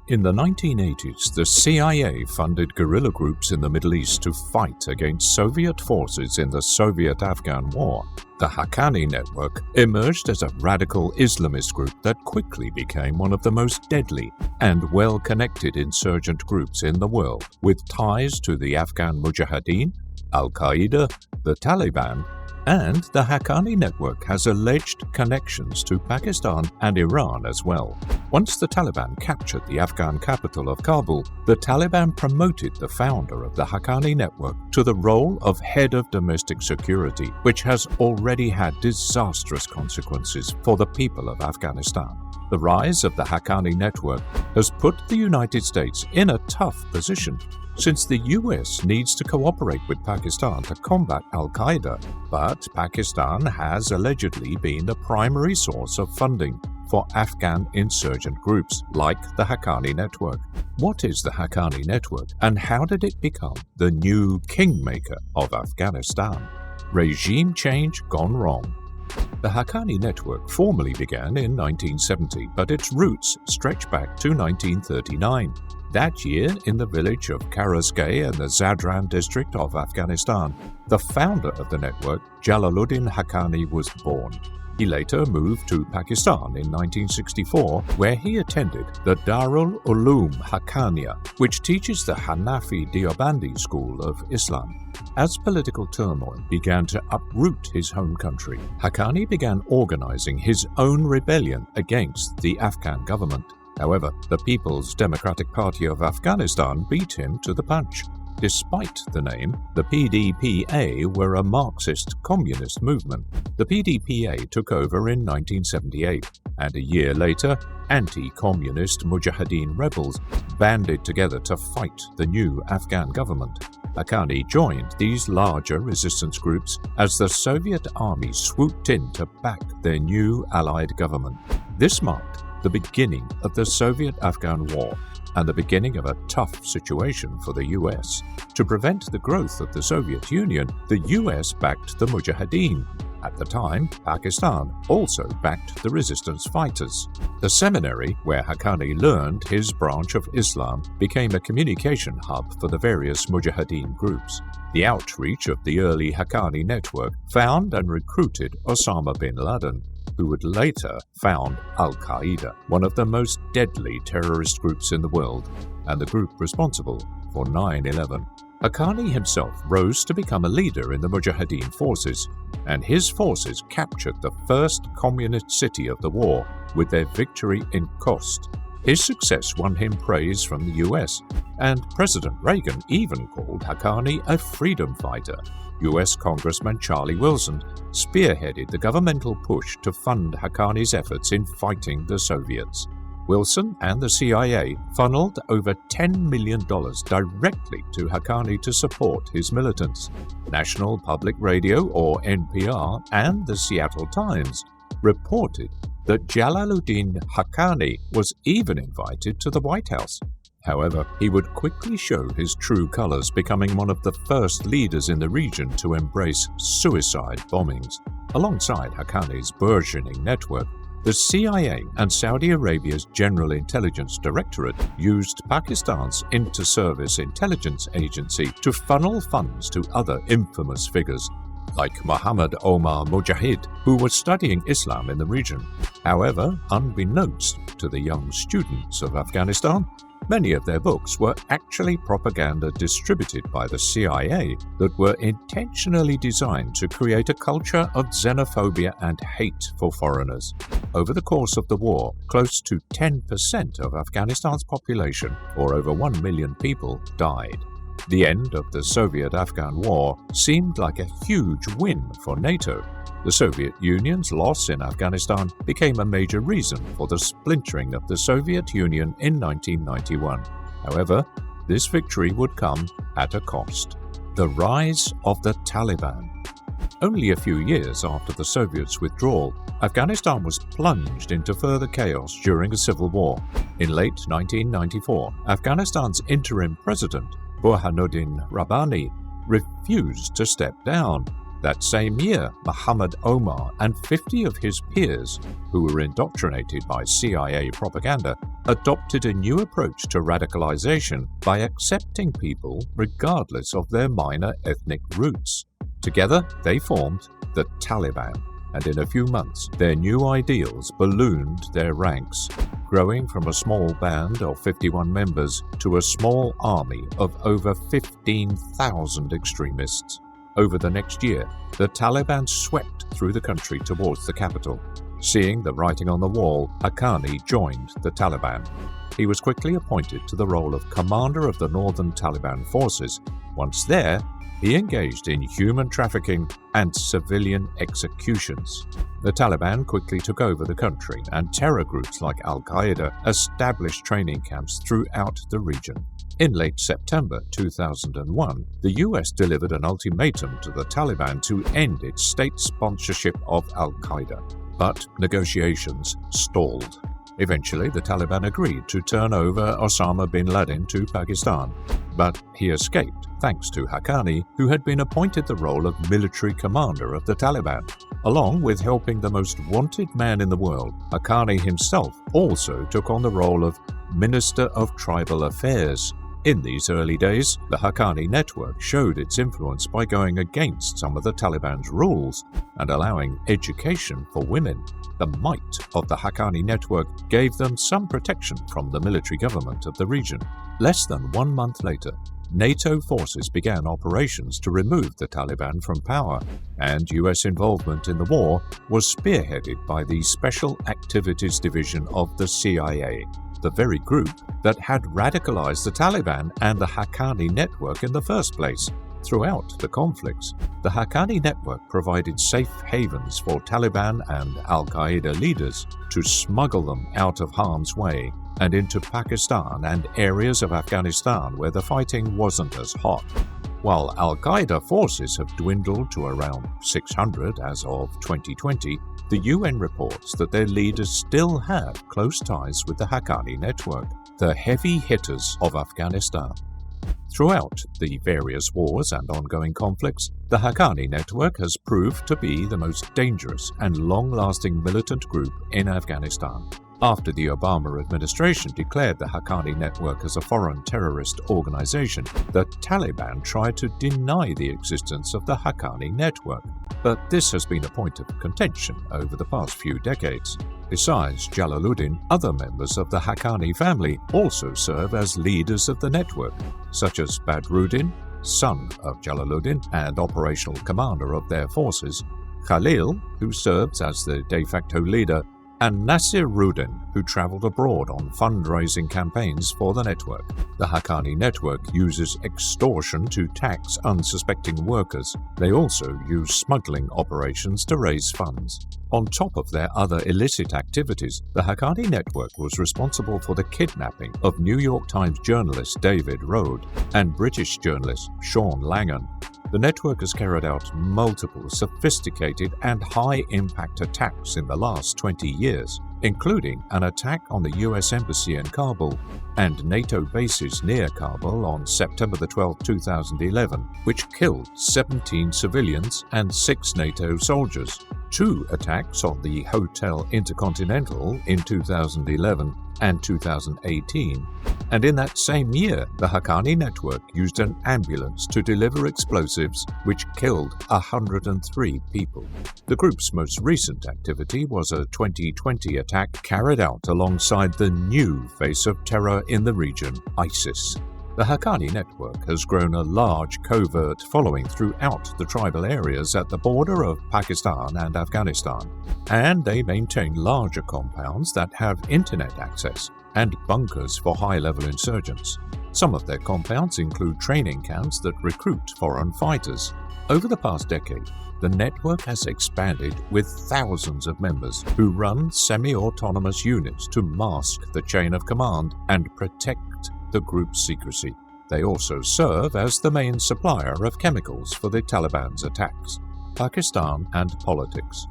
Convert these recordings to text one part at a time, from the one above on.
In the 1980s, the CIA funded guerrilla groups in the Middle East to fight against Soviet forces in the Soviet-Afghan War. The Haqqani network emerged as a radical Islamist group that quickly became one of the most deadly and well-connected insurgent groups in the world, with ties to the Afghan mujahideen, al-Qaeda, the Taliban, and the Haqqani network has alleged connections to Pakistan and Iran as well. Once the Taliban captured the Afghan capital of Kabul, the Taliban promoted the founder of the Haqqani network to the role of head of domestic security, which has already had disastrous consequences for the people of Afghanistan. The rise of the Haqqani network has put the United States in a tough position, since the US needs to cooperate with Pakistan to combat al-Qaeda, but Pakistan has allegedly been the primary source of funding for Afghan insurgent groups like the Haqqani network. What is the Haqqani network, and how did it become the new kingmaker of Afghanistan? Regime change gone wrong. The Haqqani network formally began in 1970, but its roots stretch back to 1939. That year, in the village of Karaskay in the Zadran district of Afghanistan, the founder of the network, Jalaluddin Haqqani, was born. He later moved to Pakistan in 1964, where he attended the Darul Uloom Haqqaniya, which teaches the Hanafi Deobandi school of Islam. As political turmoil began to uproot his home country, Haqqani began organizing his own rebellion against the Afghan government. However, the People's Democratic Party of Afghanistan beat him to the punch. Despite the name, the PDPA were a Marxist communist movement. The PDPA took over in 1978, and a year later, anti-communist mujahideen rebels banded together to fight the new Afghan government. Haqqani joined these larger resistance groups as the Soviet army swooped in to back their new allied government. This marked the beginning of the Soviet-Afghan War and the beginning of a tough situation for the US. To prevent the growth of the Soviet Union, the US backed the mujahideen. At the time, Pakistan also backed the resistance fighters. The seminary where Haqqani learned his branch of Islam became a communication hub for the various mujahideen groups. The outreach of the early Haqqani network found and recruited Osama bin Laden, who would later found al-Qaeda, one of the most deadly terrorist groups in the world, and the group responsible for 9/11. Haqqani himself rose to become a leader in the Mujahideen forces, and his forces captured the first communist city of the war with their victory in Khost. His success won him praise from the US, and President Reagan even called Haqqani a freedom fighter. US Congressman Charlie Wilson spearheaded the governmental push to fund Haqqani's efforts in fighting the Soviets. Wilson and the CIA funneled over $10 million directly to Haqqani to support his militants. National Public Radio, or NPR, and the Seattle Times reported that Jalaluddin Haqqani was even invited to the White House. However, he would quickly show his true colors, becoming one of the first leaders in the region to embrace suicide bombings. Alongside Haqqani's burgeoning network, the CIA and Saudi Arabia's General Intelligence Directorate used Pakistan's Inter-Service Intelligence Agency to funnel funds to other infamous figures, like Muhammad Omar Mujahid, who was studying Islam in the region. However, unbeknownst to the young students of Afghanistan, many of their books were actually propaganda distributed by the CIA that were intentionally designed to create a culture of xenophobia and hate for foreigners. Over the course of the war, close to 10% of Afghanistan's population, or over 1 million people, died. The end of the Soviet-Afghan War seemed like a huge win for NATO. The Soviet Union's loss in Afghanistan became a major reason for the splintering of the Soviet Union in 1991. However, this victory would come at a cost: the rise of the Taliban. Only a few years after the Soviets' withdrawal, Afghanistan was plunged into further chaos during a civil war. In late 1994, Afghanistan's interim president, Burhanuddin Rabbani, refused to step down. That same year, Muhammad Omar and 50 of his peers, who were indoctrinated by CIA propaganda, adopted a new approach to radicalization by accepting people regardless of their minor ethnic roots. Together, they formed the Taliban, and in a few months, their new ideals ballooned their ranks, growing from a small band of 51 members to a small army of over 15,000 extremists. Over the next year, the Taliban swept through the country towards the capital. Seeing the writing on the wall, Haqqani joined the Taliban. He was quickly appointed to the role of commander of the northern Taliban forces. Once there, he engaged in human trafficking and civilian executions. The Taliban quickly took over the country, and terror groups like al-Qaeda established training camps throughout the region. In late September 2001, the US delivered an ultimatum to the Taliban to end its state sponsorship of al-Qaeda. But negotiations stalled. Eventually, the Taliban agreed to turn over Osama bin Laden to Pakistan, but he escaped thanks to Haqqani, who had been appointed the role of military commander of the Taliban. Along with helping the most wanted man in the world, Haqqani himself also took on the role of Minister of Tribal Affairs. In these early days, the Haqqani network showed its influence by going against some of the Taliban's rules and allowing education for women. The might of the Haqqani network gave them some protection from the military government of the region. Less than 1 month later, NATO forces began operations to remove the Taliban from power, and US involvement in the war was spearheaded by the Special Activities Division of the CIA, the very group that had radicalized the Taliban and the Haqqani network in the first place. Throughout the conflicts, the Haqqani network provided safe havens for Taliban and al-Qaeda leaders to smuggle them out of harm's way and into Pakistan and areas of Afghanistan where the fighting wasn't as hot. While al-Qaeda forces have dwindled to around 600 as of 2020, the UN reports that their leaders still have close ties with the Haqqani network, the heavy hitters of Afghanistan. Throughout the various wars and ongoing conflicts, the Haqqani network has proved to be the most dangerous and long-lasting militant group in Afghanistan. After the Obama administration declared the Haqqani network as a foreign terrorist organization, the Taliban tried to deny the existence of the Haqqani network. But this has been a point of contention over the past few decades. Besides Jalaluddin, other members of the Haqqani family also serve as leaders of the network, such as Badruddin, son of Jalaluddin and operational commander of their forces, Khalil, who serves as the de facto leader, and Nasiruddin, who traveled abroad on fundraising campaigns for the network. The Haqqani network uses extortion to tax unsuspecting workers. They also use smuggling operations to raise funds. On top of their other illicit activities, the Haqqani network was responsible for the kidnapping of New York Times journalist David Rode and British journalist Sean Langan. The network has carried out multiple sophisticated and high-impact attacks in the last 20 years, including an attack on the US Embassy in Kabul and NATO bases near Kabul on September 12, 2011, which killed 17 civilians and 6 NATO soldiers, 2 attacks on the Hotel Intercontinental in 2011 and 2018, and in that same year, the Haqqani network used an ambulance to deliver explosives which killed 103 people. The group's most recent activity was a 2020 attack carried out alongside the new face of terror in the region, ISIS. The Haqqani network has grown a large covert following throughout the tribal areas at the border of Pakistan and Afghanistan, and they maintain larger compounds that have internet access and bunkers for high-level insurgents. Some of their compounds include training camps that recruit foreign fighters. Over the past decade, the network has expanded with thousands of members who run semi-autonomous units to mask the chain of command and protect the group's secrecy. They also serve as the main supplier of chemicals for the Taliban's attacks. Pakistan and politics.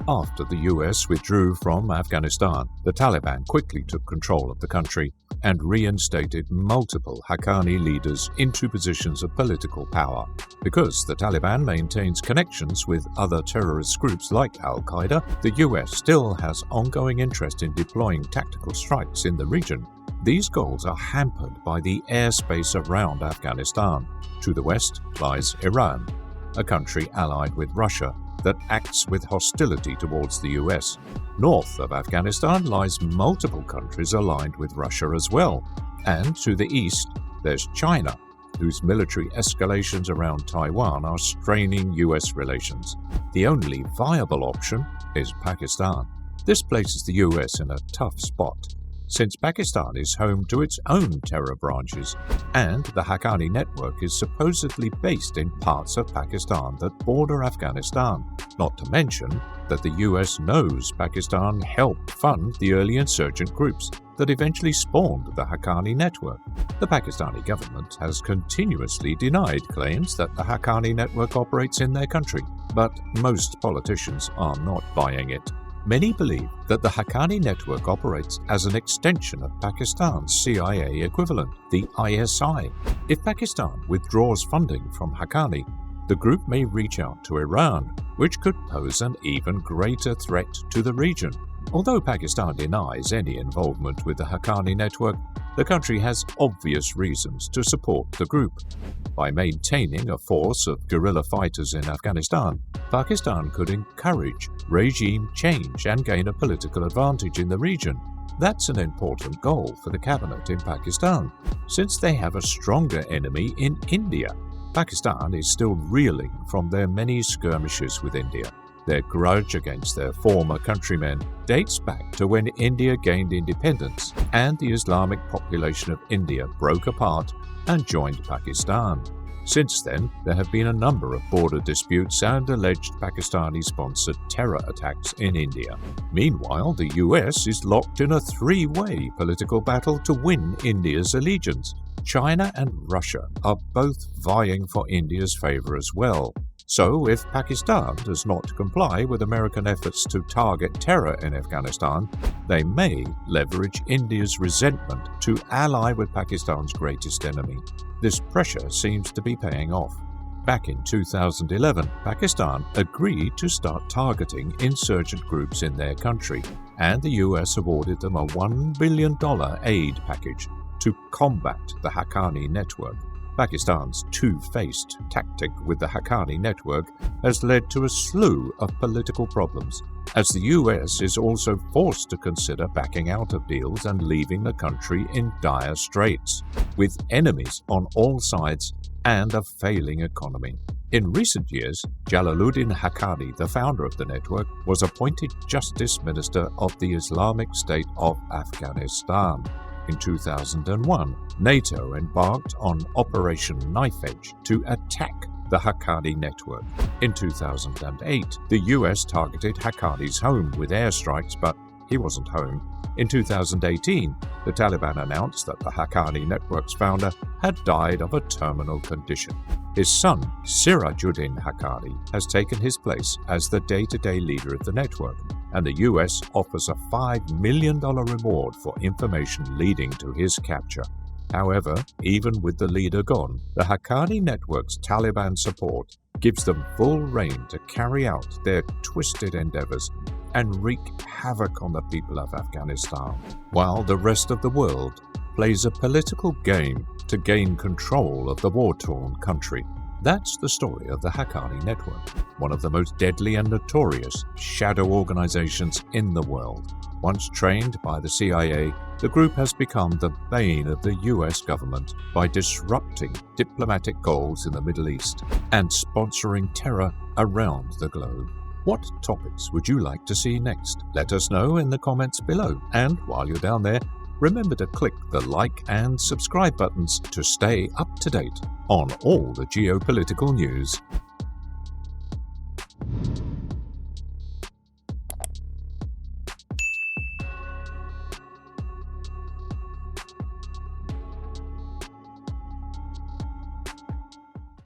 After the US withdrew from Afghanistan, the Taliban quickly took control of the country and reinstated multiple Haqqani leaders into positions of political power. Because the Taliban maintains connections with other terrorist groups like al-Qaeda, the US still has ongoing interest in deploying tactical strikes in the region. These goals are hampered by the airspace around Afghanistan. To the west lies Iran, a country allied with Russia that acts with hostility towards the US. North of Afghanistan lies multiple countries aligned with Russia as well. And to the east, there's China, whose military escalations around Taiwan are straining US relations. The only viable option is Pakistan. This places the US in a tough spot, since Pakistan is home to its own terror branches, and the Haqqani network is supposedly based in parts of Pakistan that border Afghanistan. Not to mention that the US knows Pakistan helped fund the early insurgent groups that eventually spawned the Haqqani network. The Pakistani government has continuously denied claims that the Haqqani network operates in their country, but most politicians are not buying it. Many believe that the Haqqani network operates as an extension of Pakistan's CIA equivalent, the ISI. If Pakistan withdraws funding from Haqqani, the group may reach out to Iran, which could pose an even greater threat to the region. Although Pakistan denies any involvement with the Haqqani network, the country has obvious reasons to support the group. By maintaining a force of guerrilla fighters in Afghanistan, Pakistan could encourage regime change and gain a political advantage in the region. That's an important goal for the cabinet in Pakistan, since they have a stronger enemy in India. Pakistan is still reeling from their many skirmishes with India. Their grudge against their former countrymen dates back to when India gained independence and the Islamic population of India broke apart and joined Pakistan. Since then, there have been a number of border disputes and alleged Pakistani-sponsored terror attacks in India. Meanwhile, the US is locked in a three-way political battle to win India's allegiance. China and Russia are both vying for India's favor as well. So, if Pakistan does not comply with American efforts to target terror in Afghanistan, they may leverage India's resentment to ally with Pakistan's greatest enemy. This pressure seems to be paying off. Back in 2011, Pakistan agreed to start targeting insurgent groups in their country, and the US awarded them a $1 billion aid package to combat the Haqqani network. Pakistan's two-faced tactic with the Haqqani network has led to a slew of political problems, as the US is also forced to consider backing out of deals and leaving the country in dire straits, with enemies on all sides and a failing economy. In recent years, Jalaluddin Haqqani, the founder of the network, was appointed Justice Minister of the Islamic State of Afghanistan. In 2001, NATO embarked on Operation Knife Edge to attack the Haqqani network. In 2008, the US targeted Haqqani's home with airstrikes, but he wasn't home. In 2018, the Taliban announced that the Haqqani network's founder had died of a terminal condition. His son, Sirajuddin Haqqani, has taken his place as the day-to-day leader of the network, and the US offers a $5 million reward for information leading to his capture. However, even with the leader gone, the Haqqani network's Taliban support gives them full rein to carry out their twisted endeavors and wreak havoc on the people of Afghanistan, while the rest of the world plays a political game to gain control of the war-torn country. That's the story of the Haqqani network, one of the most deadly and notorious shadow organizations in the world. Once trained by the CIA, the group has become the bane of the US government by disrupting diplomatic goals in the Middle East and sponsoring terror around the globe. What topics would you like to see next? Let us know in the comments below. And while you're down there, remember to click the like and subscribe buttons to stay up to date on all the geopolitical news.